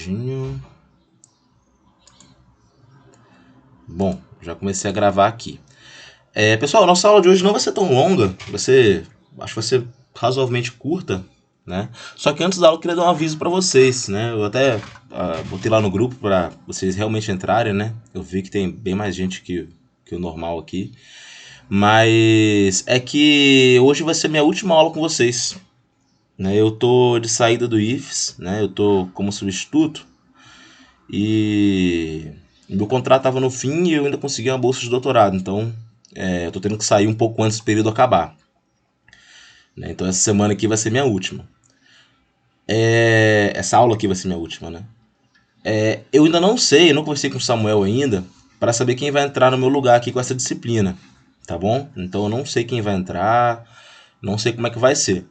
segundinho. Bom, já comecei a gravar aqui. Pessoal, a nossa aula de hoje não vai ser tão longa. Acho que vai ser razoavelmente curta, né? Só que antes da aula eu queria dar um aviso para vocês, né? Eu até botei lá no grupo para vocês realmente entrarem, né? Eu vi que tem bem mais gente que o normal aqui. Mas é que hoje vai ser minha última aula com vocês, né? Eu tô de saída do IFES, né? Eu tô como substituto e meu contrato estava no fim e eu ainda consegui uma bolsa de doutorado. Então, eu tô tendo que sair um pouco antes do período acabar, né? Então essa semana aqui vai ser minha última. Essa aula aqui vai ser minha última, né? Eu ainda não sei, eu não conversei com o Samuel ainda para saber quem vai entrar no meu lugar aqui com essa disciplina, tá bom? Então eu não sei quem vai entrar, não sei como é que vai ser.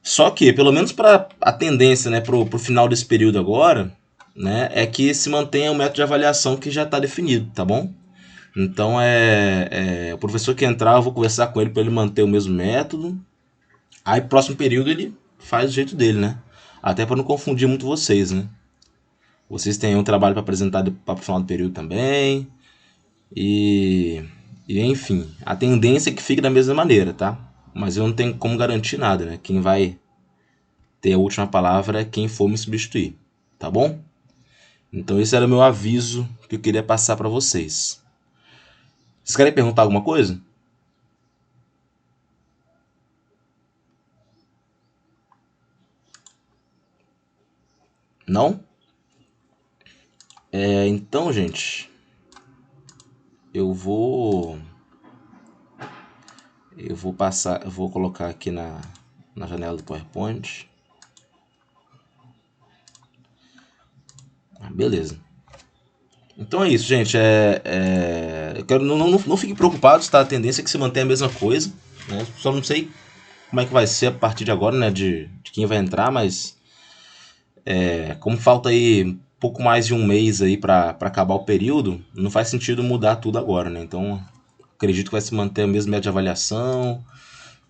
Só que, pelo menos para a tendência, né, pro final desse período agora, né, é que se mantenha o método de avaliação que já está definido, tá bom? Então o professor que entrar, eu vou conversar com ele para ele manter o mesmo método. Aí próximo período ele faz do jeito dele, né? Até para não confundir muito vocês, né? Vocês têm um trabalho para apresentar para o final do período também. E enfim, a tendência é que fique da mesma maneira, tá? Mas eu não tenho como garantir nada, né? Quem vai ter a última palavra é quem for me substituir, tá bom? Então esse era o meu aviso que eu queria passar para vocês. Vocês querem perguntar alguma coisa? Não? Então, gente, eu vou passar, eu vou colocar aqui na janela do PowerPoint. Beleza. Então é isso, gente. Eu quero, não fiquem preocupados, tá? A tendência é que se mantenha a mesma coisa, né? Só não sei como é que vai ser a partir de agora, né? De quem vai entrar, mas como falta aí pouco mais de um mês aí para acabar o período, não faz sentido mudar tudo agora, né? Então acredito que vai se manter o mesmo método de avaliação,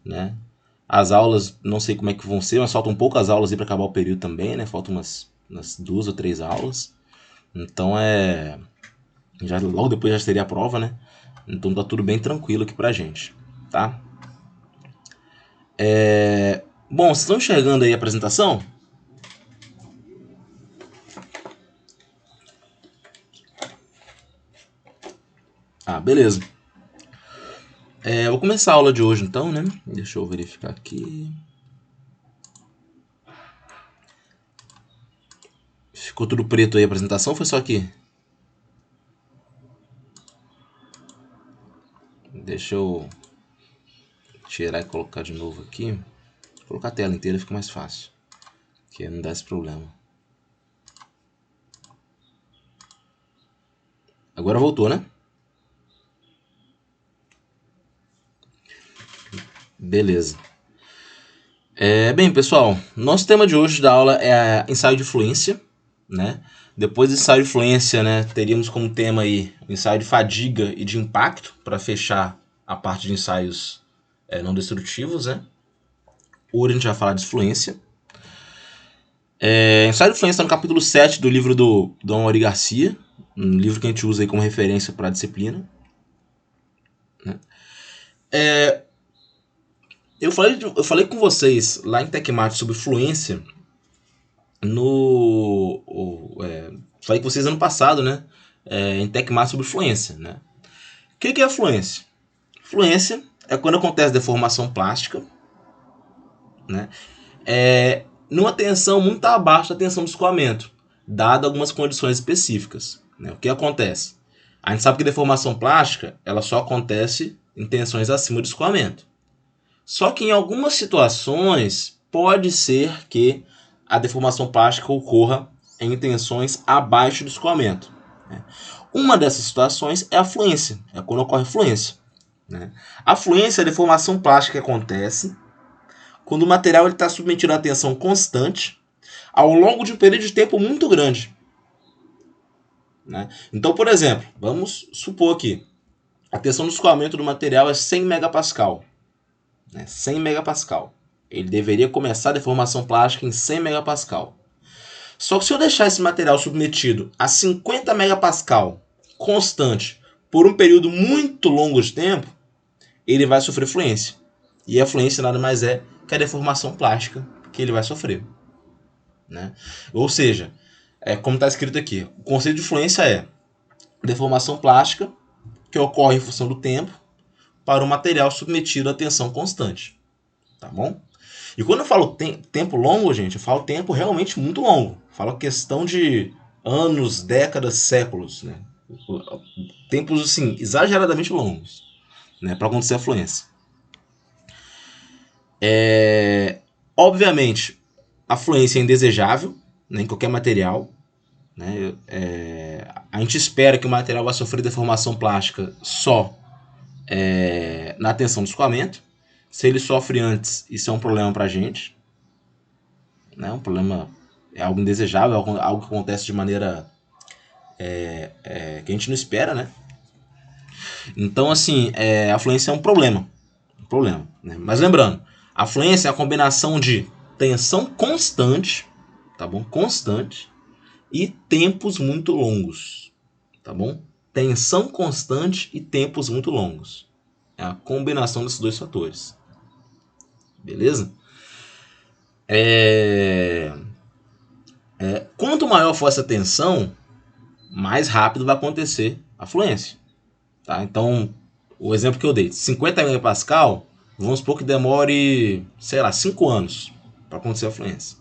né? As aulas, não sei como é que vão ser, mas faltam poucas aulas aí para acabar o período também, né? Faltam umas 2 ou 3 aulas. Então logo depois já seria a prova, né? Então tá tudo bem tranquilo aqui pra gente, tá? Bom, vocês estão enxergando aí a apresentação? Beleza. Eu vou começar a aula de hoje então, né? Deixa eu verificar aqui. Ficou tudo preto aí a apresentação, foi só aqui? Deixa eu tirar e colocar de novo aqui. Vou colocar a tela inteira, fica mais fácil. Que não dá esse problema. Agora voltou, né? Beleza. Bem, pessoal, nosso tema de hoje da aula é ensaio de fluência, né? Depois do ensaio de fluência, né, teríamos como tema aí o ensaio de fadiga e de impacto para fechar a parte de ensaios não destrutivos, né? Hoje a gente vai falar de fluência. Ensaio de fluência está no capítulo 7 do livro do Dom Ori Garcia, um livro que a gente usa aí como referência para a disciplina, né? Eu falei com vocês lá em TecMat sobre fluência falei com vocês ano passado, né? Em TecMat sobre fluência, né? O que é fluência? Fluência é quando acontece deformação plástica, né? Numa tensão muito abaixo da tensão de escoamento, dado algumas condições específicas, né? O que acontece? A gente sabe que deformação plástica ela só acontece em tensões acima do escoamento. Só que em algumas situações pode ser que a deformação plástica ocorra em tensões abaixo do escoamento, né? Uma dessas situações é a fluência, é quando ocorre fluência, né? A fluência é a deformação plástica que acontece quando o material está submetido a tensão constante ao longo de um período de tempo muito grande, né? Então, por exemplo, vamos supor que a tensão de escoamento do material é 100 megapascal, né? 100 megapascal. Ele deveria começar a deformação plástica em 100 megapascal. Só que se eu deixar esse material submetido a 50 megapascal constante por um período muito longo de tempo, ele vai sofrer fluência. E a fluência nada mais é que a deformação plástica que ele vai sofrer. Né? Ou seja, como está escrito aqui, o conceito de fluência é deformação plástica que ocorre em função do tempo para um material submetido a tensão constante. Tá bom? E quando eu falo tempo longo, gente, eu falo tempo realmente muito longo. Eu falo questão de anos, décadas, séculos. Né? Tempos, assim, exageradamente longos, né, para acontecer a fluência. Obviamente, a fluência é indesejável, né, em qualquer material. Né? A gente espera que o material vai sofrer deformação plástica só na tensão do escoamento. Se ele sofre antes, isso é um problema para a gente. Né? Um problema, é algo indesejável, algo que acontece de maneira que a gente não espera. Né? Então, assim, a fluência é um problema. Né? Mas lembrando, a fluência é a combinação de tensão constante, tá bom? Constante, e tempos muito longos, tá bom? Tensão constante e tempos muito longos. É a combinação desses dois fatores. Beleza? Quanto maior for essa tensão, mais rápido vai acontecer a fluência. Tá? Então, o exemplo que eu dei, 50 megapascal, vamos supor que demore, sei lá, 5 anos para acontecer a fluência.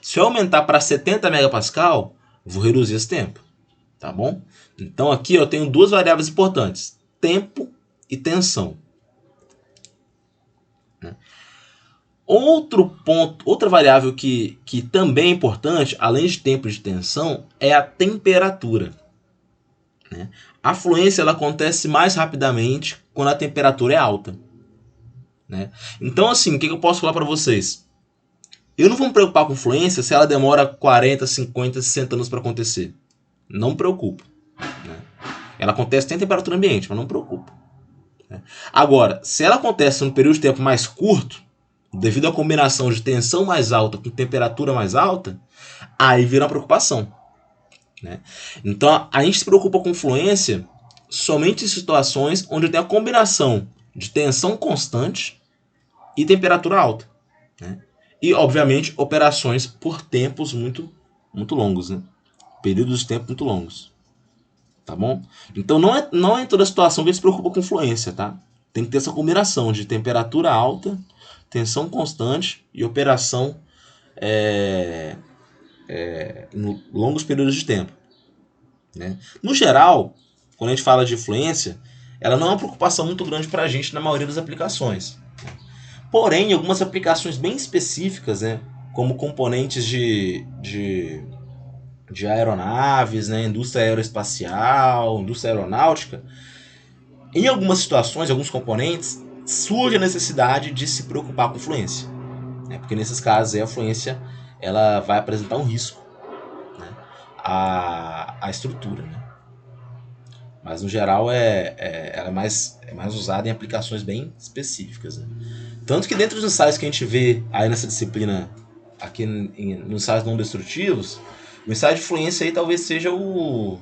Se eu aumentar para 70 megapascal, vou reduzir esse tempo. Tá bom? Então aqui eu tenho duas variáveis importantes, tempo e tensão. Né? Outro ponto, outra variável que também é importante, além de tempo e de tensão, é a temperatura. Né? A fluência ela acontece mais rapidamente quando a temperatura é alta. Né? Então, assim, o que eu posso falar para vocês? Eu não vou me preocupar com fluência se ela demora 40, 50, 60 anos para acontecer. Não me preocupo. Né? Ela acontece em temperatura ambiente, mas não me preocupo. Né? Agora, se ela acontece num período de tempo mais curto, devido à combinação de tensão mais alta com temperatura mais alta, aí vira uma preocupação. Né? Então, a gente se preocupa com fluência somente em situações onde tem a combinação de tensão constante e temperatura alta. Né? E, obviamente, operações por tempos muito, muito longos. Né? Períodos de tempo muito longos. Tá bom? Então, não é em toda situação que a gente se preocupa com fluência. Tá? Tem que ter essa combinação de temperatura alta, tensão constante e operação em longos períodos de tempo. Né? No geral, quando a gente fala de fluência, ela não é uma preocupação muito grande para a gente na maioria das aplicações. Porém, em algumas aplicações bem específicas, né, como componentes de aeronaves, né, indústria aeroespacial, indústria aeronáutica, em algumas situações, alguns componentes, surge a necessidade de se preocupar com fluência. Né, porque nesses casos aí, a fluência ela vai apresentar um risco, né, à estrutura. Né? Mas no geral ela é mais usada em aplicações bem específicas. Né? Tanto que dentro dos ensaios que a gente vê aí nessa disciplina, aqui nos ensaios não destrutivos, o ensaio de fluência aí talvez seja um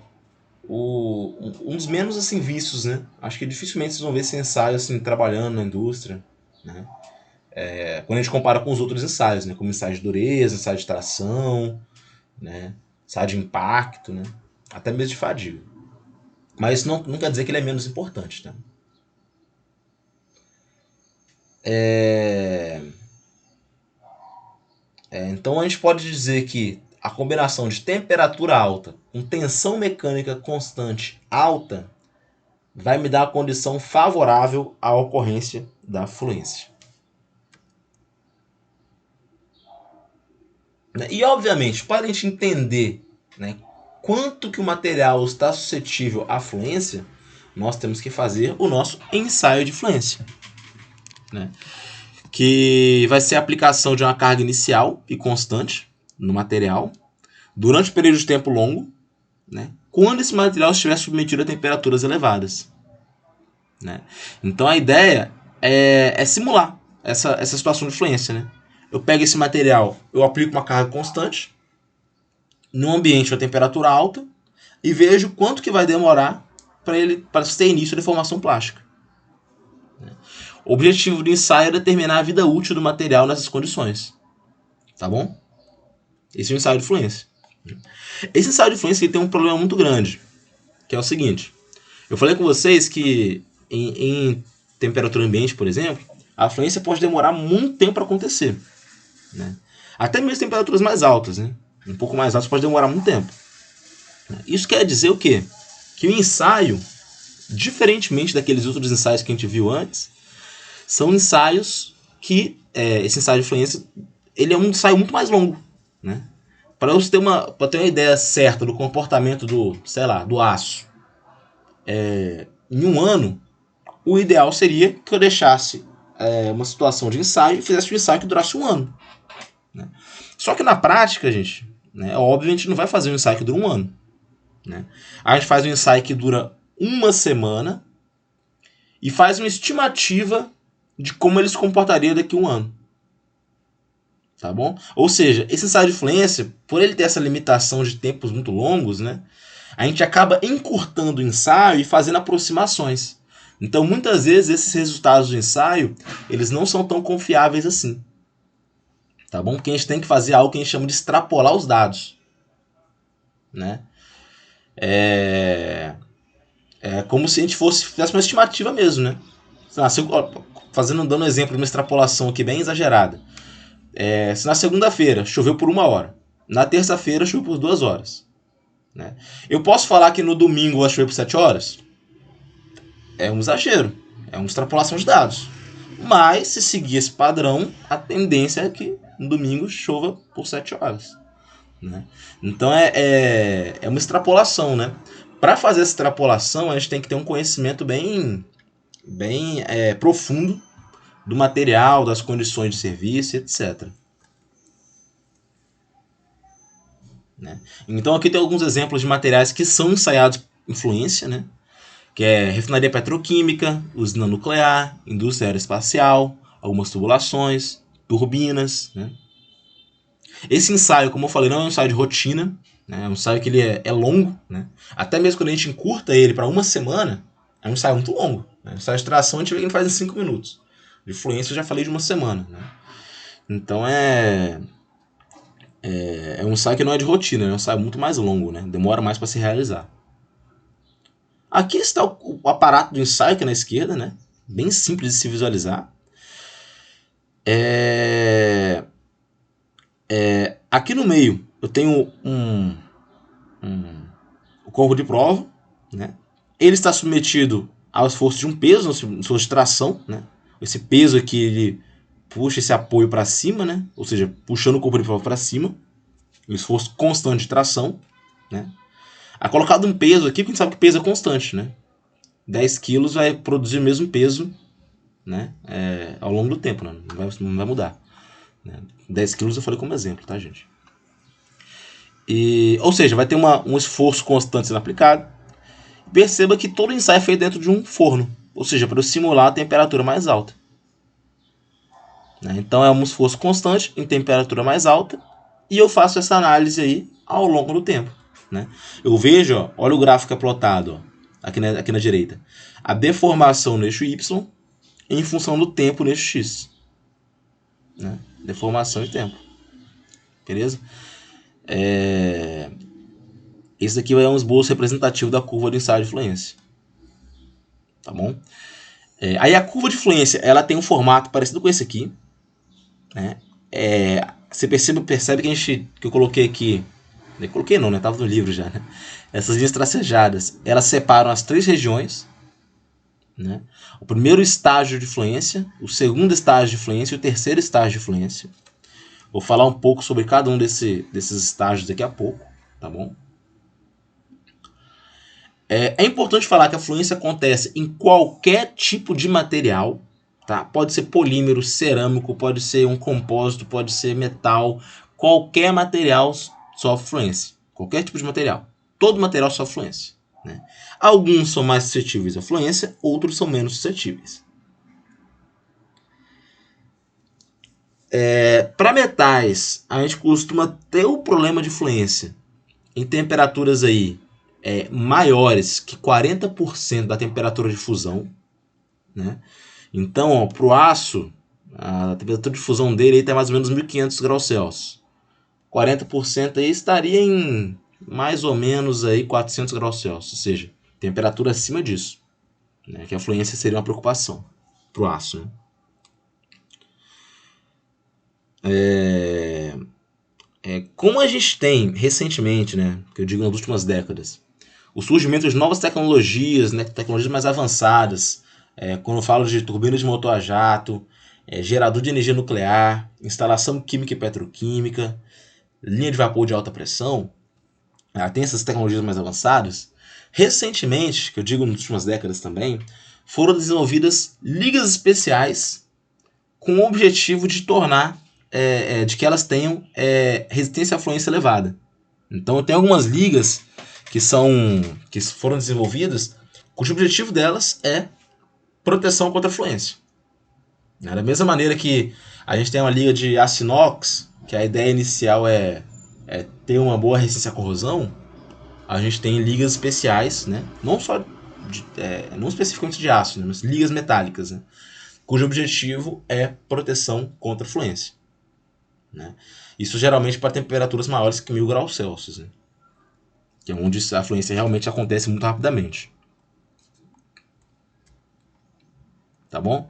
dos menos assim, vistos. Né? Acho que dificilmente vocês vão ver esse ensaio assim, trabalhando na indústria. Né? Quando a gente compara com os outros ensaios, né? Como ensaio de dureza, ensaio de tração, né? Ensaio de impacto, né? Até mesmo de fadiga. Mas isso não quer dizer que ele é menos importante. Tá? Então a gente pode dizer que a combinação de temperatura alta com tensão mecânica constante alta vai me dar a condição favorável à ocorrência da fluência. E obviamente, para a gente entender, né, quanto que o material está suscetível à fluência, nós temos que fazer o nosso ensaio de fluência. Né? Que vai ser a aplicação de uma carga inicial e constante no material durante um período de tempo longo, né, quando esse material estiver submetido a temperaturas elevadas. Né? Então a ideia é simular essa situação de fluência. Né? Eu pego esse material, eu aplico uma carga constante, num ambiente com temperatura alta e vejo quanto que vai demorar para ter início da deformação plástica. O objetivo do ensaio é determinar a vida útil do material nessas condições. Tá bom? Esse é o ensaio de fluência. Esse ensaio de fluência tem um problema muito grande, que é o seguinte. Eu falei com vocês que em temperatura ambiente, por exemplo, a fluência pode demorar muito tempo para acontecer. Né? Até mesmo temperaturas mais altas, né? Um pouco mais altas pode demorar muito tempo. Isso quer dizer o quê? Que o ensaio, diferentemente daqueles outros ensaios que a gente viu antes, são ensaios que, esse ensaio de fluência, ele é um ensaio muito mais longo. Né? Para você ter uma ideia certa do comportamento do aço, em um ano, o ideal seria que eu deixasse uma situação de ensaio e fizesse um ensaio que durasse um ano. Né? Só que na prática, gente, né, óbvio, a gente não vai fazer um ensaio que dura um ano. Né? A gente faz um ensaio que dura uma semana e faz uma estimativa de como ele se comportaria daqui a um ano. Tá bom? Ou seja, esse ensaio de fluência, por ele ter essa limitação de tempos muito longos, né, a gente acaba encurtando o ensaio e fazendo aproximações. Então, muitas vezes, esses resultados do ensaio, eles não são tão confiáveis assim. Tá bom? Porque a gente tem que fazer algo que a gente chama de extrapolar os dados. Né? É como se a gente fizesse uma estimativa mesmo, né? Dando um exemplo de uma extrapolação aqui bem exagerada. Se na segunda-feira choveu por 1 hora, na terça-feira choveu por 2 horas. Né? Eu posso falar que no domingo vai chover por 7 horas? É um exagero, é uma extrapolação de dados. Mas, se seguir esse padrão, a tendência é que no domingo chova por 7 horas. Né? Então é uma extrapolação. Né? Para fazer essa extrapolação, a gente tem que ter um conhecimento bem profundo do material, das condições de serviço, etc. Né? Então aqui tem alguns exemplos de materiais que são ensaiados em fluência, né? Que é refinaria petroquímica, usina nuclear, indústria aeroespacial, algumas tubulações, turbinas. Né? Esse ensaio, como eu falei, não é um ensaio de rotina, né? É um ensaio que ele é longo. Né? Até mesmo quando a gente encurta ele para uma semana, é um ensaio muito longo. Né? O ensaio de tração a gente faz em 5 minutos. De fluência eu já falei de uma semana. Né? Então é um ensaio que não é de rotina, é um ensaio muito mais longo, né? Demora mais para se realizar. Aqui está o aparato do ensaio, que é na esquerda, né? Bem simples de se visualizar. Aqui no meio eu tenho o corpo de prova, né? Ele está submetido ao esforço de um peso, no esforço de tração, né? Esse peso aqui ele puxa esse apoio para cima, né? Ou seja, puxando o corpo de prova para cima, um esforço constante de tração, né? A colocado um peso aqui, porque a gente sabe que peso é constante, né? 10 quilos vai produzir o mesmo peso, né? Ao longo do tempo, né? Não vai mudar. Né? 10 quilos eu falei como exemplo, tá, gente? Ou seja, vai ter um esforço constante sendo aplicado. Perceba que todo ensaio é feito dentro de um forno, ou seja, para simular a temperatura mais alta. Né? Então é um esforço constante em temperatura mais alta e eu faço essa análise aí ao longo do tempo. Né? Eu vejo, olha o gráfico plotado aqui na direita, a deformação no eixo Y em função do tempo no eixo X. Né? Deformação e tempo. Beleza? Esse daqui é um esboço representativo da curva do ensaio de fluência. Tá bom? Aí a curva de fluência ela tem um formato parecido com esse aqui. Né? Você percebe que eu coloquei aqui. Não coloquei não, né? Tava no livro já. Né? Essas linhas tracejadas, elas separam as 3 regiões. Né? O primeiro estágio de fluência, o segundo estágio de fluência e o terceiro estágio de fluência. Vou falar um pouco sobre cada um desses estágios daqui a pouco, tá bom? É importante falar que a fluência acontece em qualquer tipo de material, tá? Pode ser polímero, cerâmico, pode ser um compósito, pode ser metal, qualquer material sofre fluência, qualquer tipo de material. Todo material sofre fluência. Né? Alguns são mais suscetíveis à fluência, outros são menos suscetíveis. Para metais, a gente costuma ter o problema de fluência em temperaturas aí maiores que 40% da temperatura de fusão, né? Então, para o aço, a temperatura de fusão dele está mais ou menos 1500 graus Celsius. 40% aí estaria em mais ou menos aí 400 graus Celsius, ou seja, temperatura acima disso, né? Que a fluência seria uma preocupação para o aço, né? Como a gente tem recentemente, né, que eu digo nas últimas décadas, o surgimento de novas tecnologias, né, tecnologias mais avançadas, quando eu falo de turbinas de motor a jato, gerador de energia nuclear, instalação química e petroquímica, linha de vapor de alta pressão, tem essas tecnologias mais avançadas. Recentemente, que eu digo nas últimas décadas também, foram desenvolvidas ligas especiais com o objetivo de tornar, de que elas tenham resistência à fluência elevada. Então tem algumas ligas que foram desenvolvidas, cujo objetivo delas é proteção contra a fluência. Da mesma maneira que a gente tem uma liga de aço inox, que a ideia inicial é ter uma boa resistência à corrosão, a gente tem ligas especiais, né? Não só não especificamente de aço, né? Mas ligas metálicas, né? Cujo objetivo é proteção contra a fluência, né? Isso geralmente para temperaturas maiores que 1000 graus Celsius, né? Que é onde a fluência realmente acontece muito rapidamente. Tá bom?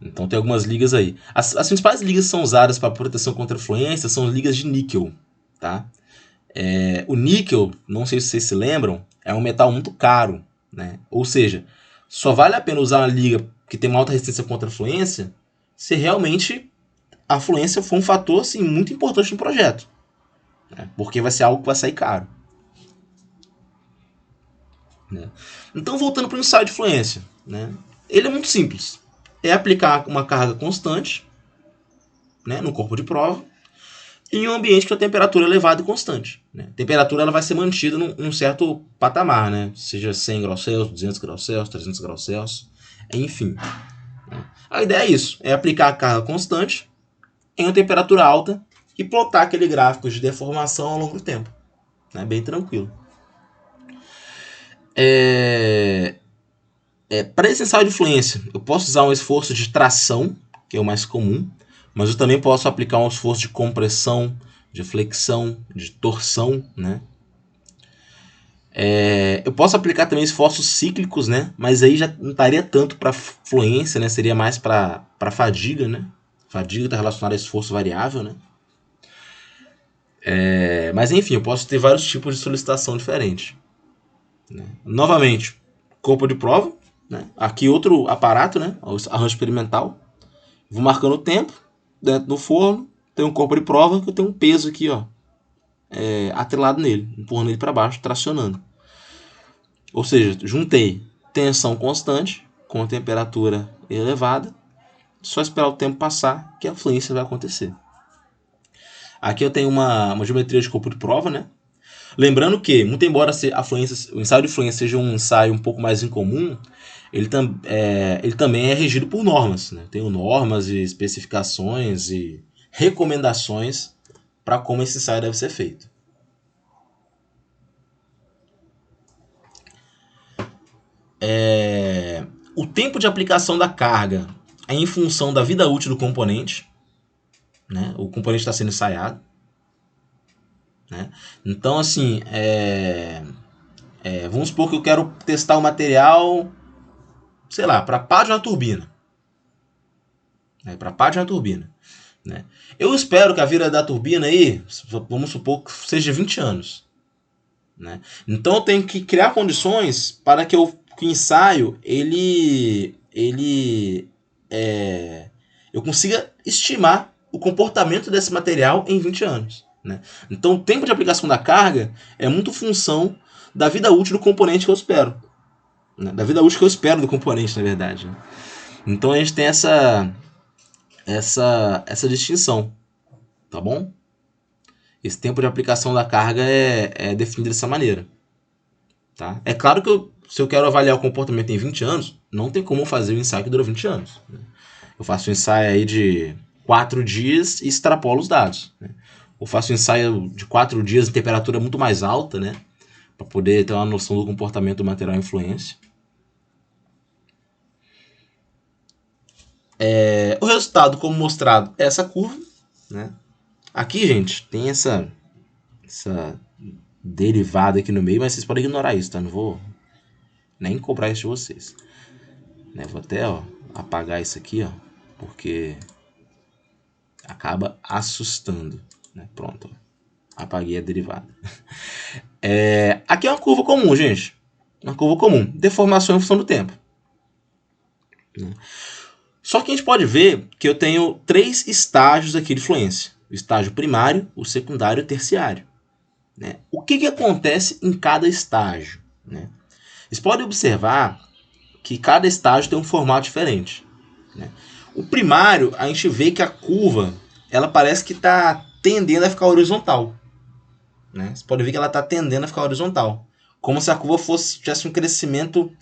Então tem algumas ligas aí. As principais ligas que são usadas para proteção contra fluência são ligas de níquel, tá? O níquel, não sei se vocês se lembram, é um metal muito caro, né? Ou seja, só vale a pena usar uma liga que tem uma alta resistência contra a fluência se realmente a fluência for um fator assim, muito importante no projeto, né? Porque vai ser algo que vai sair caro, né? Então, voltando para o ensaio de fluência, né? Ele é muito simples. É aplicar uma carga constante, né, no corpo de prova, em um ambiente com a temperatura elevada e constante, né? A temperatura ela vai ser mantida num certo patamar, né? Seja 100 graus Celsius, 200 graus Celsius, 300 graus Celsius, enfim. A ideia é isso, é aplicar a carga constante em uma temperatura alta e plotar aquele gráfico de deformação ao longo do tempo, né? Bem tranquilo. Para esse ensaio de fluência, eu posso usar um esforço de tração, que é o mais comum, mas eu também posso aplicar um esforço de compressão, de flexão, de torção, né? Eu posso aplicar também esforços cíclicos, né? Mas aí já não estaria tanto para fluência, né? Seria mais para fadiga, né? Fadiga está relacionada a esforço variável, né? Mas enfim, eu posso ter vários tipos de solicitação diferentes, né? Novamente, corpo de prova, né? Aqui outro aparato, né? O arranjo experimental. Vou marcando o tempo dentro do forno. Tem um corpo de prova que eu tenho um peso aqui, ó, atrelado nele, empurrando ele para baixo, tracionando. Ou seja, juntei tensão constante com a temperatura elevada. Só esperar o tempo passar que a fluência vai acontecer. Aqui eu tenho uma geometria de corpo de prova, né? Lembrando que, muito embora o ensaio de fluência seja um ensaio um pouco mais incomum, ele também é regido por normas, né? Tem normas e especificações e recomendações para como esse ensaio deve ser feito. O tempo de aplicação da carga é em função da vida útil do componente, né? O componente está sendo ensaiado, né? Então, assim, vamos supor que eu quero testar o material, sei lá, para pá de uma turbina. Para pá de uma turbina, né? Eu espero que a vida da turbina aí, vamos supor que seja 20 anos. Né? Então eu tenho que criar condições para que o ensaio eu consiga estimar o comportamento desse material em 20 anos. Né? Então o tempo de aplicação da carga é muito função da vida útil do componente que eu espero. Né? Da vida útil que eu espero do componente, na verdade. Né? Então a gente tem essa distinção. Tá bom? Esse tempo de aplicação da carga é definido dessa maneira. Tá? É claro que se eu quero avaliar o comportamento em 20 anos, não tem como fazer um ensaio que dura 20 anos. Né? Eu faço um ensaio aí de 4 dias e extrapolo os dados. Né? ou faço um ensaio de 4 dias em temperatura muito mais alta, né? Para poder ter uma noção do comportamento do material influência. O resultado, como mostrado, é essa curva, né? Aqui, gente, tem essa derivada aqui no meio, mas vocês podem ignorar isso, tá? Não vou nem cobrar isso de vocês. Né? Vou até apagar isso aqui, ó, porque acaba assustando. Né? Pronto, apaguei a derivada. Aqui é uma curva comum, gente. Uma curva comum. Deformação em função do tempo. Né? Só que a gente pode ver que eu tenho 3 estágios aqui de fluência. O estágio primário, o secundário e o terciário. Né? O que acontece em cada estágio? Né? Vocês podem observar que cada estágio tem um formato diferente. Né? O primário, a gente vê que a curva ela parece que está tendendo a ficar horizontal. Né? Você pode ver que ela está tendendo a ficar horizontal. Como se a curva tivesse um crescimento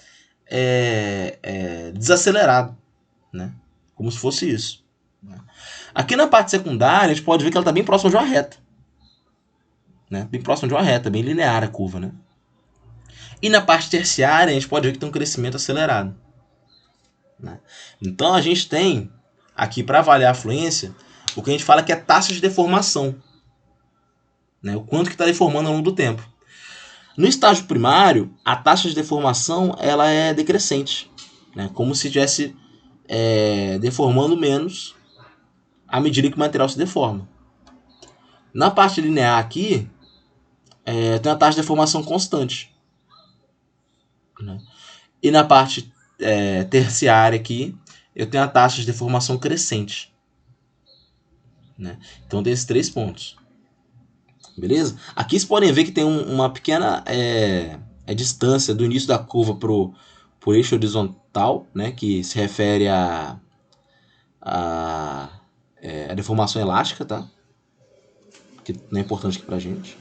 desacelerado. Né? Como se fosse isso. Aqui na parte secundária, a gente pode ver que ela está bem próxima de uma reta. Né? Bem próxima de uma reta, bem linear a curva. Né? E na parte terciária, a gente pode ver que tem um crescimento acelerado. Né? Então, a gente tem aqui, para avaliar a fluência, o que a gente fala que é taxa de deformação. Né? O quanto que está deformando ao longo do tempo. No estágio primário, a taxa de deformação ela é decrescente. Né? Como se estivesse deformando menos à medida que o material se deforma. Na parte linear aqui, tem a taxa de deformação constante. Né? E na parte terciária aqui, eu tenho a taxa de deformação crescente. Né? Então tem esses 3 pontos. Beleza? Aqui vocês podem ver que tem uma pequena distância do início da curva para o eixo horizontal, né? Que se refere a deformação elástica, tá? Que não é importante aqui pra gente.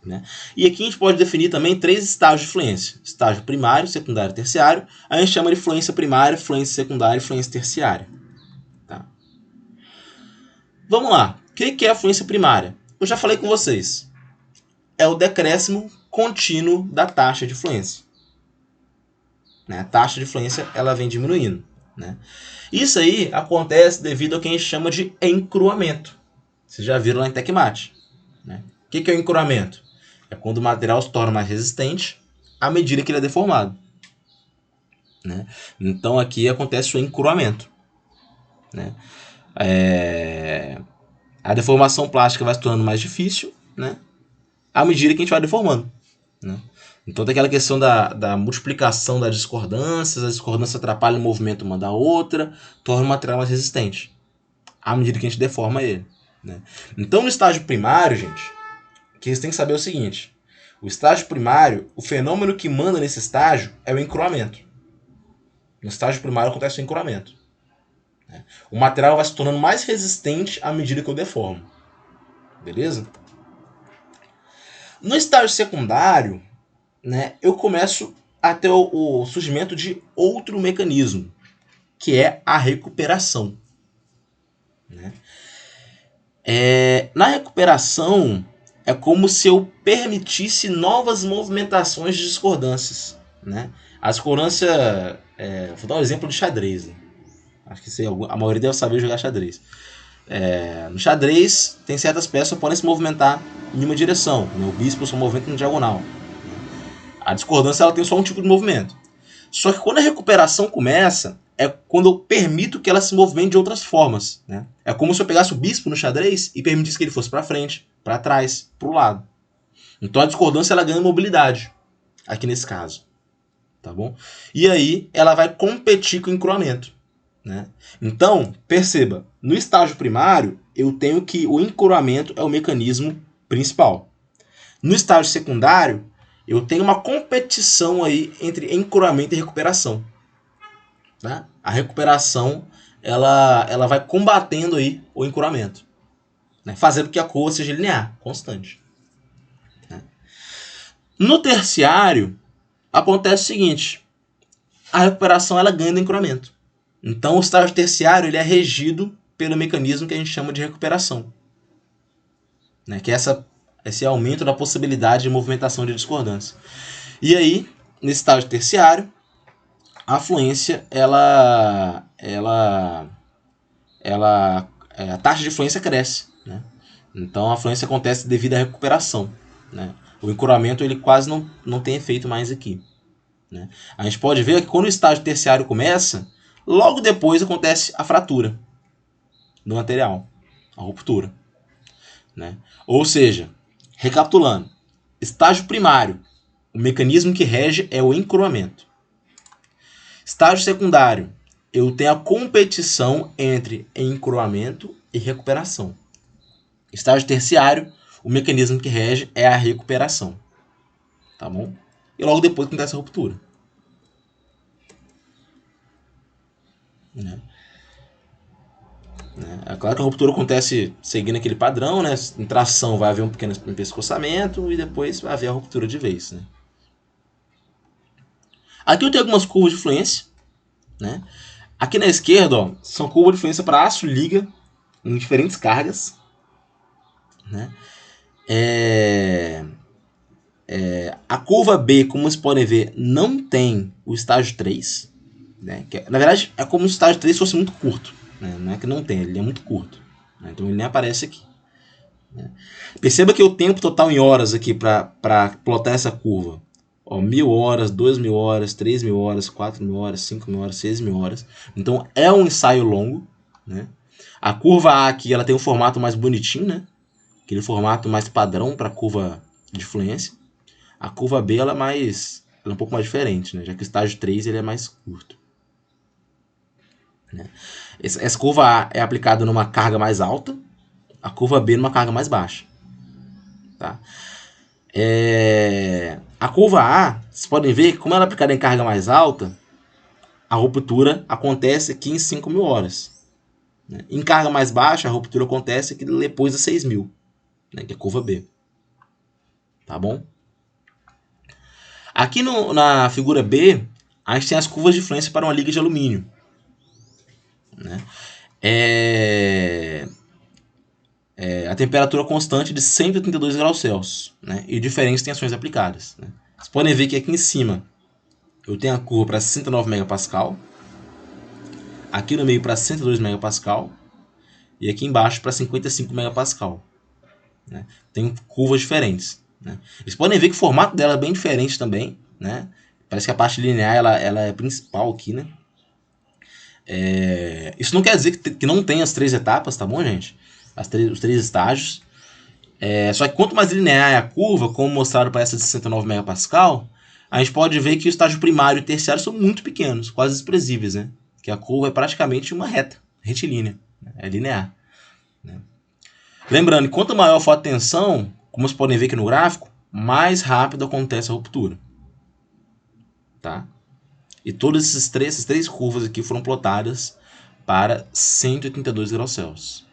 Né? E aqui a gente pode definir também 3 estágios de fluência. Estágio primário, secundário e terciário. A gente chama de fluência primária, fluência secundária e fluência terciária. Tá? Vamos lá. O que é a fluência primária? Eu já falei com vocês. É o decréscimo contínuo da taxa de fluência. Né? A taxa de fluência ela vem diminuindo. Né? Isso aí acontece devido ao que a gente chama de encruamento. Vocês já viram lá em TecMat. Né? O que é o encruamento? É quando o material se torna mais resistente à medida que ele é deformado. Né? Então aqui acontece o encruamento. Né? A deformação plástica vai se tornando mais difícil, né? À medida que a gente vai deformando. Né? Então tem aquela questão da multiplicação das discordâncias, as discordâncias atrapalham o movimento uma da outra, torna o material mais resistente, à medida que a gente deforma ele. Né? Então no estágio primário, gente, o que vocês têm que saber é o seguinte: o estágio primário, o fenômeno que manda nesse estágio é o encruamento. No estágio primário acontece o encruamento. Né? O material vai se tornando mais resistente à medida que eu deformo. Beleza? No estágio secundário, né, eu começo a ter o surgimento de outro mecanismo, que é a recuperação. Né? Na recuperação, é como se eu permitisse novas movimentações de discordâncias. Né? A discordância, vou dar um exemplo de xadrez. Né? Acho que a maioria deve saber jogar xadrez. No xadrez, tem certas peças que podem se movimentar em uma direção. Né? O bispo se movimenta em diagonal. A discordância ela tem só um tipo de movimento. Só que quando a recuperação começa, é quando eu permito que ela se movimente de outras formas. Né? É como se eu pegasse o bispo no xadrez e permitisse que ele fosse para frente, para trás, para o lado. Então a discordância ela ganha mobilidade, aqui nesse caso. Tá bom? E aí ela vai competir com o encruamento. Né? Então, perceba, no estágio primário, eu tenho que o encruamento é o mecanismo principal. No estágio secundário, eu tenho uma competição aí entre encruamento e recuperação. Né? A recuperação ela vai combatendo aí o encruamento, né? Fazendo que a curva seja linear, constante. Né? No terciário, acontece o seguinte: a recuperação ela ganha do encruamento. Então o estágio terciário ele é regido pelo mecanismo que a gente chama de recuperação, né? Que é esse aumento da possibilidade de movimentação de discordância. E aí, nesse estágio terciário, a fluência, a taxa de fluência cresce, né? Então a fluência acontece devido à recuperação, né? O encurvamento ele quase não tem efeito mais aqui, né? A gente pode ver que quando o estágio terciário começa, logo depois acontece a fratura do material, a ruptura, né? Ou seja, recapitulando, estágio primário, o mecanismo que rege é o encurvamento. Estágio secundário, eu tenho a competição entre encurvamento e recuperação. Estágio terciário, o mecanismo que rege é a recuperação. Tá bom? E logo depois acontece a ruptura. Né? É claro que a ruptura acontece seguindo aquele padrão, né? Em tração vai haver um pequeno empescoçamento e depois vai haver a ruptura de vez. Né? Aqui eu tenho algumas curvas de fluência. Né? Aqui na esquerda, ó, são curvas de fluência para aço-liga em diferentes cargas. Né? A curva B, como vocês podem ver, não tem o estágio 3. Né? Na verdade, é como se o estágio 3 fosse muito curto. Né? Não é que não tem, ele é muito curto. Né? Então ele nem aparece aqui. Né? Perceba que o tempo total em horas aqui para plotar essa curva. 1.000 horas, 2.000 horas, 3.000 horas, 4.000 horas, 5.000 horas, 6.000 horas. Então é um ensaio longo. Né? A curva A aqui ela tem um formato mais bonitinho, né? Aquele formato mais padrão para a curva de fluência. A curva B ela é um pouco mais diferente, né? Já que o estágio 3 ele é mais curto. Né? Essa curva A é aplicada numa carga mais alta, a curva B numa carga mais baixa. Tá? A curva A, vocês podem ver que como ela é aplicada em carga mais alta, a ruptura acontece aqui em 5.000 horas. Né? Em carga mais baixa, a ruptura acontece aqui depois de 6.000, né? Que é a curva B. Tá bom? Aqui na figura B, a gente tem as curvas de fluência para uma liga de alumínio. Né? A temperatura constante de 132 graus Celsius, né? E diferentes tensões aplicadas. Né? Vocês podem ver que aqui em cima eu tenho a curva para 69 MPa, aqui no meio para 102 MPa e aqui embaixo para 55 MPa. Né? Tem curvas diferentes. Né? Vocês podem ver que o formato dela é bem diferente também. Né? Parece que a parte linear ela é principal aqui. Né? Isso não quer dizer que não tem as 3 etapas, tá bom, gente? Os 3 estágios. Só que quanto mais linear é a curva, como mostrado para essa de 69 MPa, a gente pode ver que o estágio primário e terciário são muito pequenos, quase desprezíveis, né? Que a curva é praticamente uma reta, retilínea, né? É linear. Né? Lembrando que quanto maior for a tensão, como vocês podem ver aqui no gráfico, mais rápido acontece a ruptura. Tá? E todas essas três curvas aqui foram plotadas para 182 graus Celsius.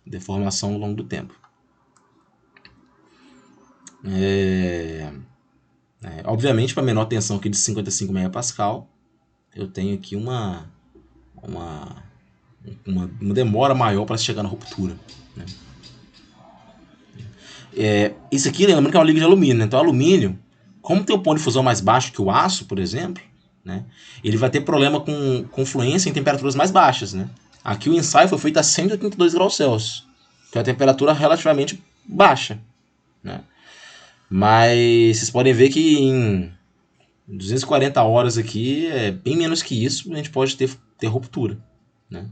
Deformação ao longo do tempo. Obviamente, para menor tensão aqui de 55 MPa, eu tenho aqui uma demora maior para chegar na ruptura. Né? Isso aqui, lembrando que é uma liga de alumínio. Né? Então, o alumínio, como tem o ponto de fusão mais baixo que o aço, por exemplo, né? Ele vai ter problema com fluência em temperaturas mais baixas. Né? Aqui o ensaio foi feito a 182 graus Celsius, que é uma temperatura relativamente baixa. Né? Mas vocês podem ver que em 240 horas aqui, bem menos que isso, a gente pode ter ruptura. Né?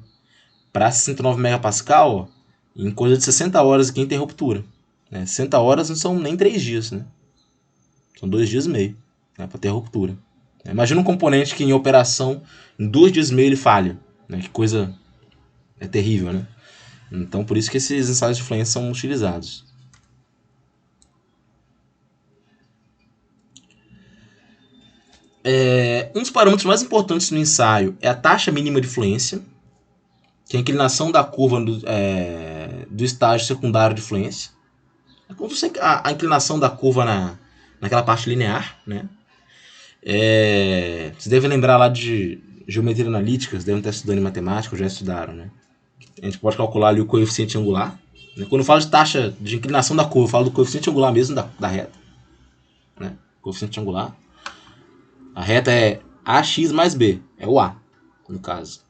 Para 69 MPa, ó, em coisa de 60 horas aqui tem ruptura. Né? 60 horas não são nem 3 dias. Né? São 2 dias e meio, né, para ter ruptura. Imagina um componente que em operação, em 2 dias e meio ele falha. Né? Que coisa terrível. Né? Então, por isso que esses ensaios de fluência são utilizados. Um dos parâmetros mais importantes no ensaio é a taxa mínima de fluência, que é a inclinação da curva do estágio secundário de fluência. É como se a inclinação da curva naquela parte linear. Né? Vocês devem lembrar lá de geometria analítica, vocês devem estar estudando em matemática, ou já estudaram. Né? A gente pode calcular ali o coeficiente angular. Quando eu falo de taxa de inclinação da curva, eu falo do coeficiente angular mesmo da reta. Né? Coeficiente angular. A reta é AX mais B. É o A, no caso.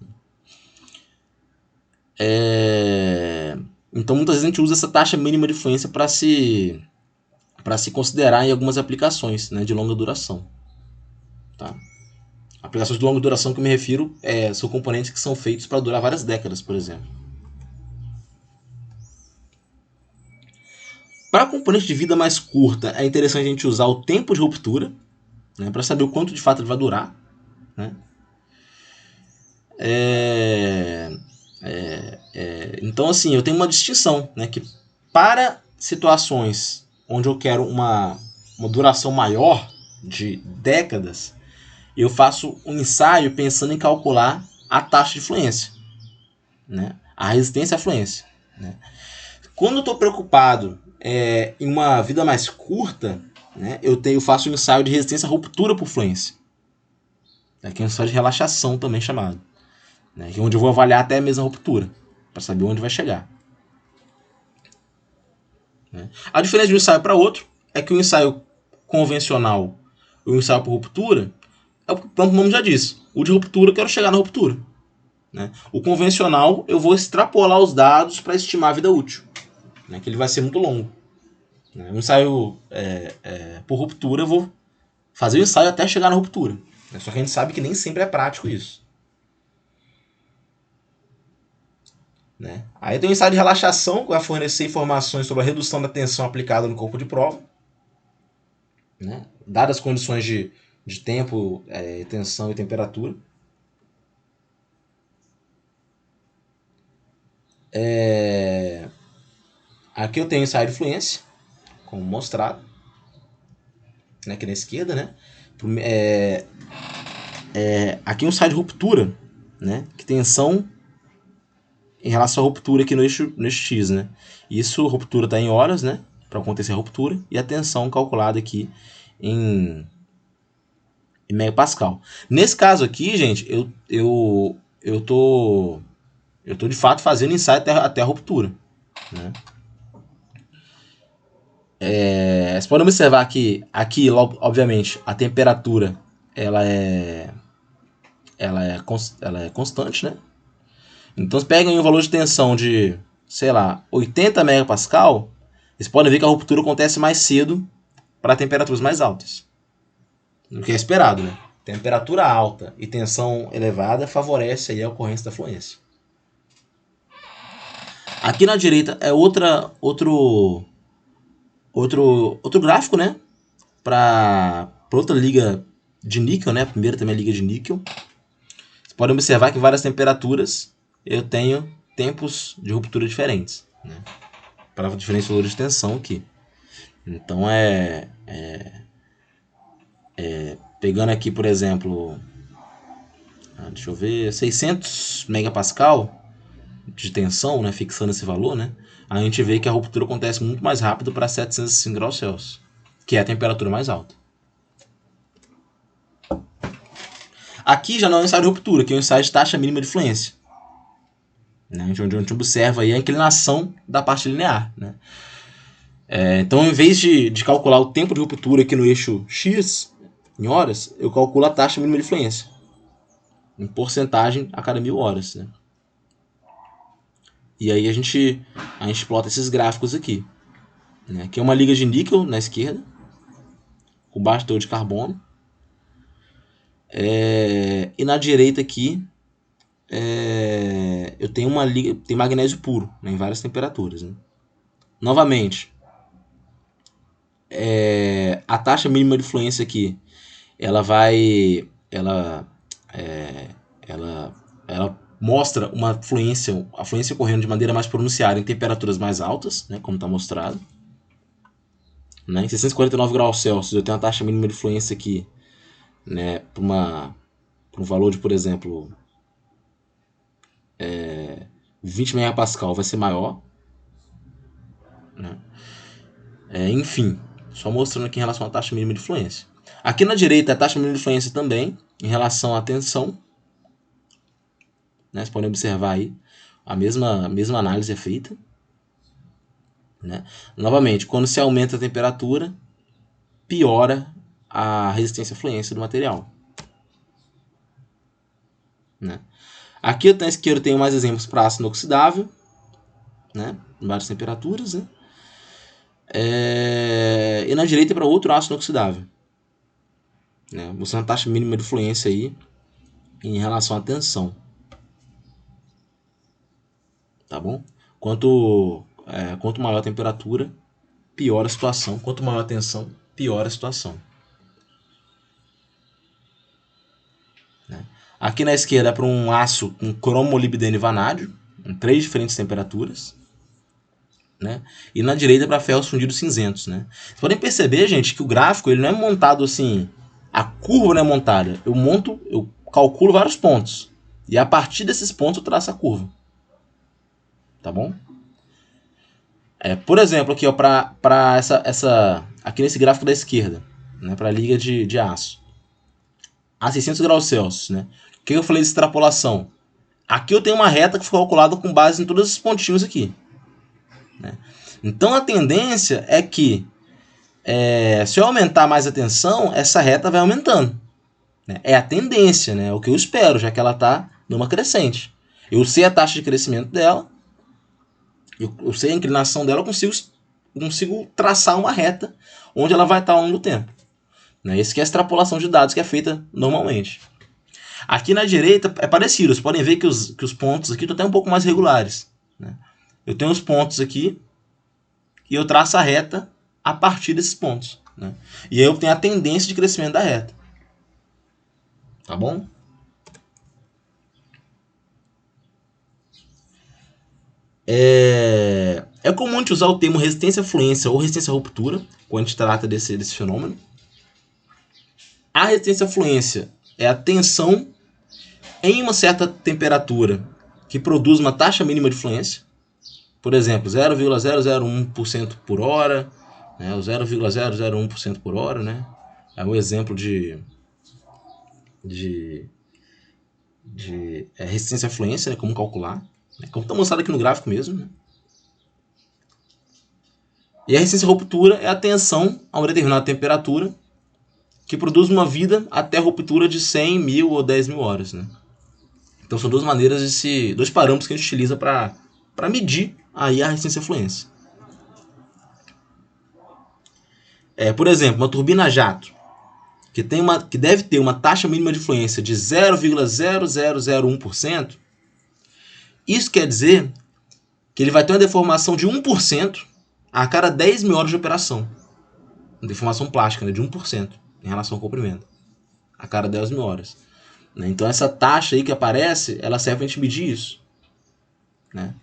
Então, muitas vezes a gente usa essa taxa mínima de fluência para se considerar em algumas aplicações, né, de longa duração. Tá? Aplicações de longa duração que eu me refiro são componentes que são feitos para durar várias décadas, por exemplo. Para componente de vida mais curta, é interessante a gente usar o tempo de ruptura, né, para saber o quanto de fato ele vai durar. Né? Então, assim, eu tenho uma distinção, né, que para situações onde eu quero uma duração maior, de décadas, eu faço um ensaio pensando em calcular a taxa de fluência, né, a resistência à fluência. Né. Quando eu estou preocupado em uma vida mais curta, né, eu faço um ensaio de resistência à ruptura por fluência, que é um ensaio de relaxação também chamado, né, que é onde eu vou avaliar até a mesma ruptura, para saber onde vai chegar. Né. A diferença de um ensaio para outro é que o ensaio convencional e o ensaio por ruptura é o que o nome já diz. O de ruptura eu quero chegar na ruptura. Né. O convencional eu vou extrapolar os dados para estimar a vida útil, né, que ele vai ser muito longo. Né. Um ensaio por ruptura eu vou fazer o ensaio até chegar na ruptura. Né. Só que a gente sabe que nem sempre é prático isso. Né? Aí tem o ensaio de relaxação, que vai fornecer informações sobre a redução da tensão aplicada no corpo de prova, né? Dadas as condições de tempo, tensão e temperatura. Aqui eu tenho o ensaio de fluência, como mostrado, né? Aqui na esquerda. Né? Aqui um ensaio de ruptura, né? Que tensão em relação à ruptura aqui no eixo X, né? Isso, ruptura está em horas, né? Para acontecer a ruptura, e a tensão calculada aqui em megapascal. Nesse caso aqui, gente, eu tô de fato fazendo ensaio até a ruptura. Né? Vocês podem observar que aqui, obviamente, a temperatura ela é constante, né? Então, se pegam um valor de tensão de, sei lá, 80 megapascal, vocês podem ver que a ruptura acontece mais cedo para temperaturas mais altas do que é esperado, né? Temperatura alta e tensão elevada favorece aí a ocorrência da fluência. Aqui na direita é outro gráfico, né? Para outra liga de níquel, né? A primeira também é liga de níquel. Vocês podem observar que em várias temperaturas eu tenho tempos de ruptura diferentes, né? Para diferentes valores de tensão aqui. Então pegando aqui, por exemplo, deixa eu ver, 600 megapascal de tensão, né, fixando esse valor, né, a gente vê que a ruptura acontece muito mais rápido para 705 graus Celsius, que é a temperatura mais alta. Aqui já não é um ensaio de ruptura, que é um ensaio de taxa mínima de fluência, né, onde a gente observa aí a inclinação da parte linear. Né. Então, em vez de calcular o tempo de ruptura aqui no eixo X, em horas, eu calculo a taxa mínima de fluência, em porcentagem a cada 1000 horas. Né. E aí a gente plota esses gráficos aqui. Né? Aqui é uma liga de níquel na esquerda, com baixo teor de carbono. E na direita aqui eu tenho uma liga, tem magnésio puro, né, em várias temperaturas. Né? Novamente, a taxa mínima de fluência aqui, ela mostra a fluência ocorrendo de maneira mais pronunciada em temperaturas mais altas, né, como está mostrado. Né, em 649 graus Celsius eu tenho a taxa mínima de fluência aqui, né, para um valor de, por exemplo, 20 megapascal vai ser maior. Né? Enfim, só mostrando aqui em relação à taxa mínima de fluência. Aqui na direita a taxa mínima de fluência também, em relação à tensão. Né? Vocês podem observar aí a mesma análise é feita. Né? Novamente, quando se aumenta a temperatura, piora a resistência à fluência do material. Né? Aqui na esquerda eu tenho mais exemplos para aço inoxidável, né? Em várias temperaturas. Né? E na direita é para outro aço inoxidável. Né? Mostrando a taxa mínima de fluência aí em relação à tensão. Tá bom? Quanto maior a temperatura, pior a situação. Quanto maior a tensão, pior a situação. Né? Aqui na esquerda é para um aço com cromo, molibdênio e vanádio, em 3 diferentes temperaturas. Né? E na direita é para ferros fundidos cinzentos. Né? Vocês podem perceber, gente, que o gráfico ele não é montado assim, a curva não é montada. Eu calculo vários pontos. E a partir desses pontos eu traço a curva. Tá bom? Por exemplo, aqui, ó, para aqui nesse gráfico da esquerda, né, para a liga de aço, a 600 graus Celsius. Né? O que eu falei de extrapolação? Aqui eu tenho uma reta que foi calculada com base em todos esses pontinhos aqui. Né? Então a tendência é que, se eu aumentar mais a tensão, essa reta vai aumentando. Né? É a tendência, né? É o que eu espero, já que ela está numa crescente. Eu sei a taxa de crescimento dela, eu sei a inclinação dela, eu consigo traçar uma reta onde ela vai estar ao longo do tempo. Né? Essa que é a extrapolação de dados que é feita normalmente. Aqui na direita é parecido, vocês podem ver que os pontos aqui estão até um pouco mais regulares. Né? Eu tenho os pontos aqui e eu traço a reta a partir desses pontos. Né? E aí eu tenho a tendência de crescimento da reta. Tá bom? É comum a gente usar o termo resistência à fluência ou resistência à ruptura quando a gente trata desse fenômeno. A resistência à fluência é a tensão em uma certa temperatura que produz uma taxa mínima de fluência. Por exemplo, 0,001% por hora, né, ou 0,001% por hora. Né, é um exemplo de resistência à fluência, né, como calcular. Né, como está mostrado aqui no gráfico mesmo. Né. E a resistência à ruptura é a tensão a uma determinada temperatura que produz uma vida até a ruptura de 100, 1000 ou 10.000 horas. Né. Então são duas dois parâmetros que a gente utiliza para medir aí a resistência à fluência. Por exemplo, uma turbina a jato, que deve ter uma taxa mínima de fluência de 0,0001%, isso quer dizer que ele vai ter uma deformação de 1% a cada 10.000 horas de operação. Uma deformação plástica, né, de 1% em relação ao comprimento, a cada 10.000 horas. Né? Então essa taxa aí que aparece, ela serve para a gente medir isso. Né?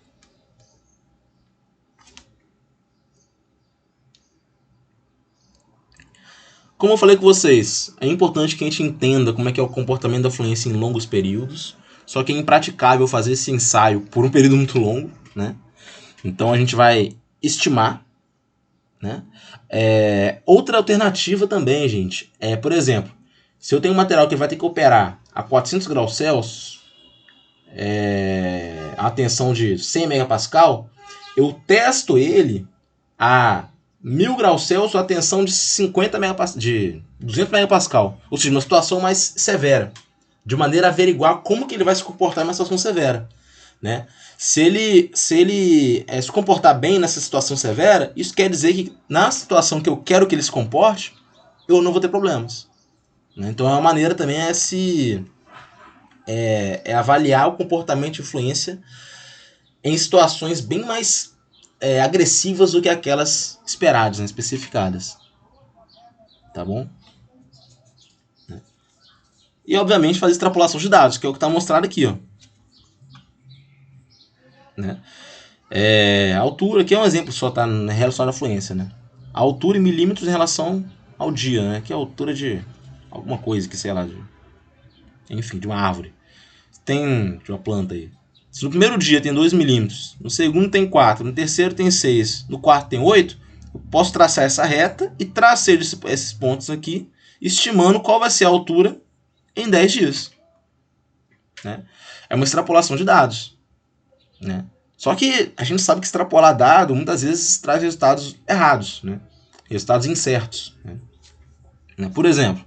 Como eu falei com vocês, é importante que a gente entenda como é que é o comportamento da fluência em longos períodos, só que é impraticável fazer esse ensaio por um período muito longo. Né? Então a gente vai estimar. Né? Outra alternativa também, gente, por exemplo, se eu tenho um material que vai ter que operar a 400 graus Celsius, a tensão de 100 megapascal, eu testo ele a 1000 graus Celsius a tensão de 200 megapascal, ou seja, uma situação mais severa, de maneira a averiguar como que ele vai se comportar numa situação severa. Né? Se ele se comportar bem nessa situação severa, isso quer dizer que na situação que eu quero que ele se comporte, eu não vou ter problemas. Né? Então é uma maneira também avaliar o comportamento de influência em situações bem mais agressivas do que aquelas esperadas, né, especificadas. Tá bom? E obviamente fazer extrapolação de dados, que é o que está mostrado aqui. Ó. Né? A altura, aqui é um exemplo só, tá relacionado à fluência. Né? A altura em milímetros em relação ao dia, né? Que é a altura de alguma coisa, que sei lá, de uma árvore. De uma planta aí. Se no primeiro dia tem 2 milímetros, no segundo tem 4, no terceiro tem 6, no quarto tem 8, eu posso traçar essa reta e traçar esses pontos aqui, estimando qual vai ser a altura em 10 dias. Né? É uma extrapolação de dados. né? Só que a gente sabe que extrapolar dado muitas vezes traz resultados errados, né? Resultados incertos, né? Por exemplo,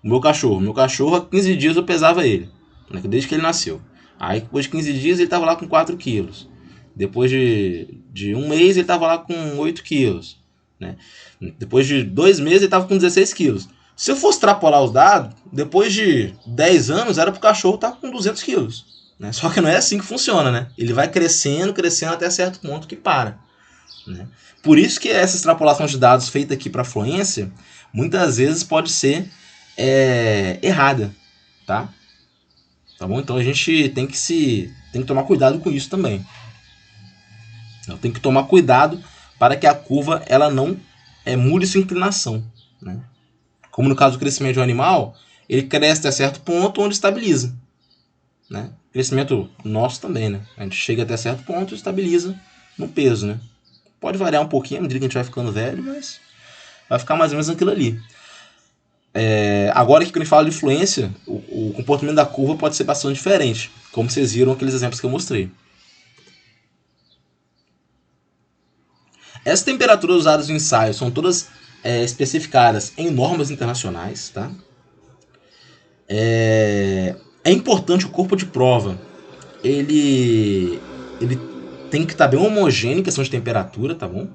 o meu cachorro há 15 dias eu pesava ele, né? Desde que ele nasceu. Aí depois de 15 dias ele estava lá com 4 quilos. Depois de um mês ele estava lá com 8 quilos. Né? Depois de 2 meses ele estava com 16 quilos. Se eu fosse extrapolar os dados, depois de 10 anos era para o cachorro estar com 200 quilos. Né? Só que não é assim que funciona. Né? Ele vai crescendo até certo ponto que para. Né? Por isso que essa extrapolação de dados feita aqui para a fluência, muitas vezes pode ser errada. Tá bom? Então a gente tem que tomar cuidado com isso também. Então, tem que tomar cuidado para que a curva ela não mude sua inclinação. Né? Como no caso do crescimento de um animal, ele cresce até certo ponto onde estabiliza. Né? Crescimento nosso também, né? A gente chega até certo ponto e estabiliza no peso. Né? Pode variar um pouquinho à medida que a gente vai ficando velho, mas vai ficar mais ou menos aquilo ali. Agora que quando a gente fala de fluência, o comportamento da curva pode ser bastante diferente, como vocês viram aqueles exemplos que eu mostrei. Essas temperaturas usadas no ensaio são todas especificadas em normas internacionais. Tá? É importante o corpo de prova ele tem que estar bem homogêneo em questão de temperatura, tá bom?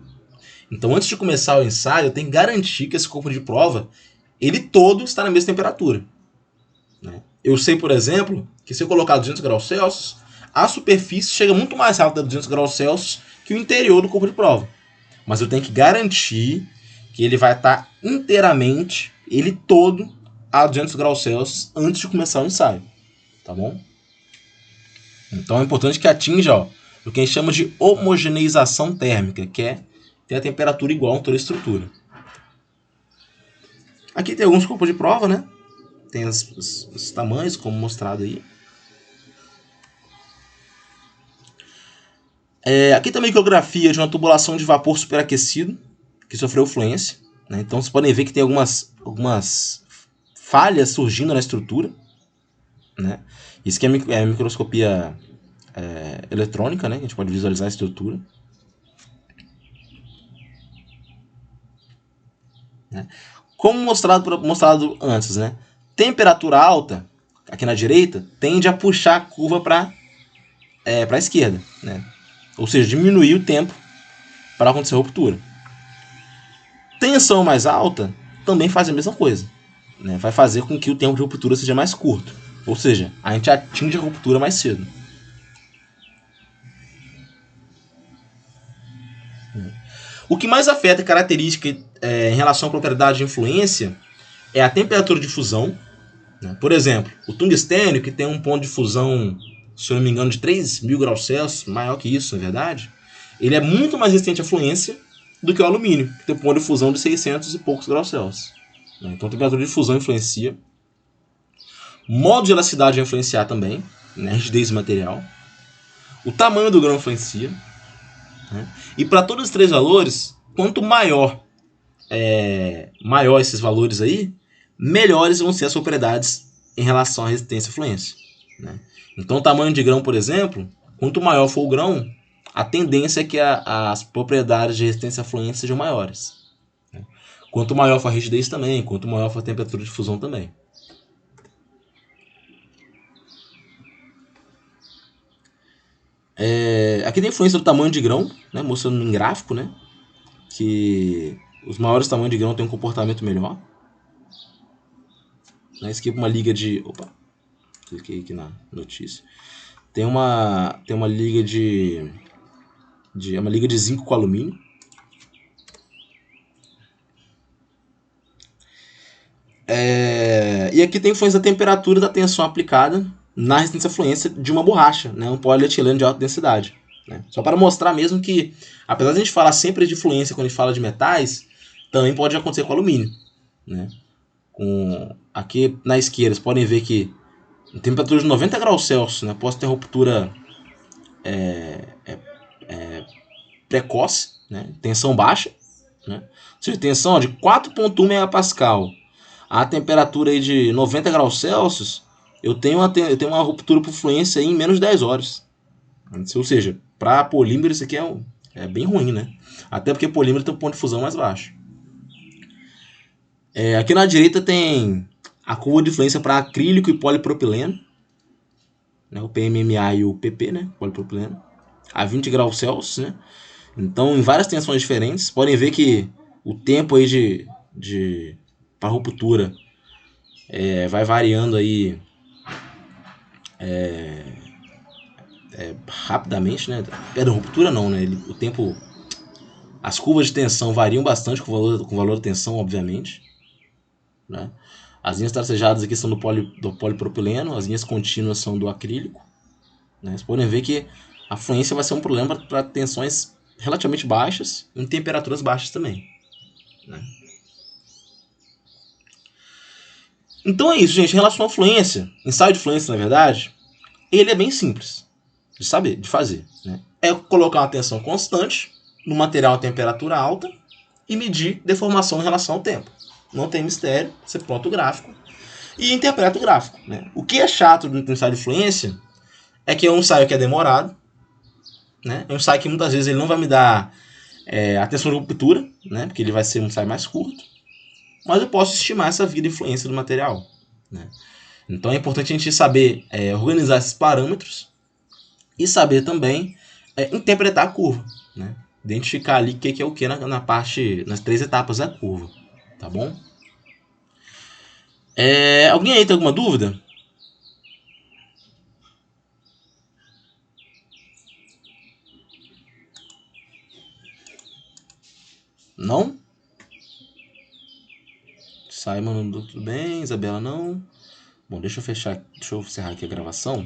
Então, antes de começar o ensaio, eu tenho que garantir que esse corpo de prova ele todo está na mesma temperatura. Né? Eu sei, por exemplo, que se eu colocar 200 graus Celsius, a superfície chega muito mais rápido a 200 graus Celsius que o interior do corpo de prova. Mas eu tenho que garantir que ele vai estar inteiramente, ele todo, a 200 graus Celsius antes de começar o ensaio. Tá bom? Então é importante que atinja o que a gente chama de homogeneização térmica, que é ter a temperatura igual em toda a estrutura. Aqui tem alguns corpos de prova, né? Tem os tamanhos, como mostrado aí. Aqui tem uma micrografia de uma tubulação de vapor superaquecido que sofreu fluência. Né? Então vocês podem ver que tem algumas falhas surgindo na estrutura. Né? Isso aqui é a microscopia eletrônica, né? A gente pode visualizar a estrutura. Né? Como mostrado antes, né? Temperatura alta, aqui na direita, tende a puxar a curva para a esquerda. Né? Ou seja, diminuir o tempo para acontecer a ruptura. Tensão mais alta também faz a mesma coisa. Né? Vai fazer com que o tempo de ruptura seja mais curto. Ou seja, a gente atinge a ruptura mais cedo. O que mais afeta a característica em relação à propriedade de influência é a temperatura de fusão. Né? Por exemplo, o tungstênio, que tem um ponto de fusão, se eu não me engano, de 3.000 graus Celsius, maior que isso, na verdade, ele é muito mais resistente à fluência do que o alumínio, que tem um ponto de fusão de 600 e poucos graus Celsius. Né? Então a temperatura de fusão influencia. Modo de elasticidade vai influenciar também, né? Rigidez do material. O tamanho do grão influencia. Né? E para todos os três valores, quanto maior esses valores aí, melhores vão ser as propriedades em relação à resistência à fluência. Né? Então o tamanho de grão, por exemplo, quanto maior for o grão, a tendência é que as propriedades de resistência à fluência sejam maiores. Né? Quanto maior for a rigidez também, quanto maior for a temperatura de fusão também. Aqui tem a influência do tamanho de grão, né, mostrando em gráfico, né, que os maiores tamanhos de grão têm um comportamento melhor. Isso aqui é uma liga de... Opa, cliquei aqui na notícia. Tem uma liga uma liga de zinco com alumínio. E aqui tem a influência da temperatura e da tensão aplicada na resistência à fluência de uma borracha, né, um polietileno de alta densidade. Né? Só para mostrar mesmo que, apesar de a gente falar sempre de fluência quando a gente fala de metais, também pode acontecer com alumínio. Né? Aqui na esquerda, vocês podem ver que em temperatura de 90 graus Celsius, né, posso ter ruptura precoce, né, tensão baixa, né? Ou seja, tensão de 4,1 megapascal a temperatura aí de 90 graus Celsius, eu tenho uma ruptura por fluência aí em menos de 10 horas. Ou seja, para polímero isso aqui é bem ruim, né? Até porque polímero tem um ponto de fusão mais baixo. Aqui na direita tem a curva de influência para acrílico e polipropileno, né? O PMMA e o PP, né? Polipropileno, a 20 graus Celsius, né? Então, em várias tensões diferentes, podem ver que o tempo aí para ruptura vai variando aí rapidamente, né? Perdão, ruptura não, né? O tempo, as curvas de tensão variam bastante com o valor da tensão, obviamente, né? As linhas tracejadas aqui são do polipropileno, as linhas contínuas são do acrílico, né? Vocês podem ver que a fluência vai ser um problema para tensões relativamente baixas, em temperaturas baixas também, né? Então é isso, gente. Em relação à fluência, ensaio de fluência, na verdade, ele é bem simples de saber, de fazer, né? É colocar uma tensão constante no material a temperatura alta e medir deformação em relação ao tempo. Não tem mistério, você plota o gráfico e interpreta o gráfico, né? O que é chato do ensaio de fluência é que é um ensaio que é demorado, né? É um ensaio que muitas vezes ele não vai me dar a tensão de ruptura, né? Porque ele vai ser um ensaio mais curto, mas eu posso estimar essa vida e influência do material, né? Então é importante a gente saber organizar esses parâmetros e saber também interpretar a curva, né? Identificar ali o que é o que na parte, nas 3 etapas da curva, tá bom? Alguém aí tem alguma dúvida? Não? Simon, tudo bem? Isabela, não? Bom, deixa eu encerrar aqui a gravação.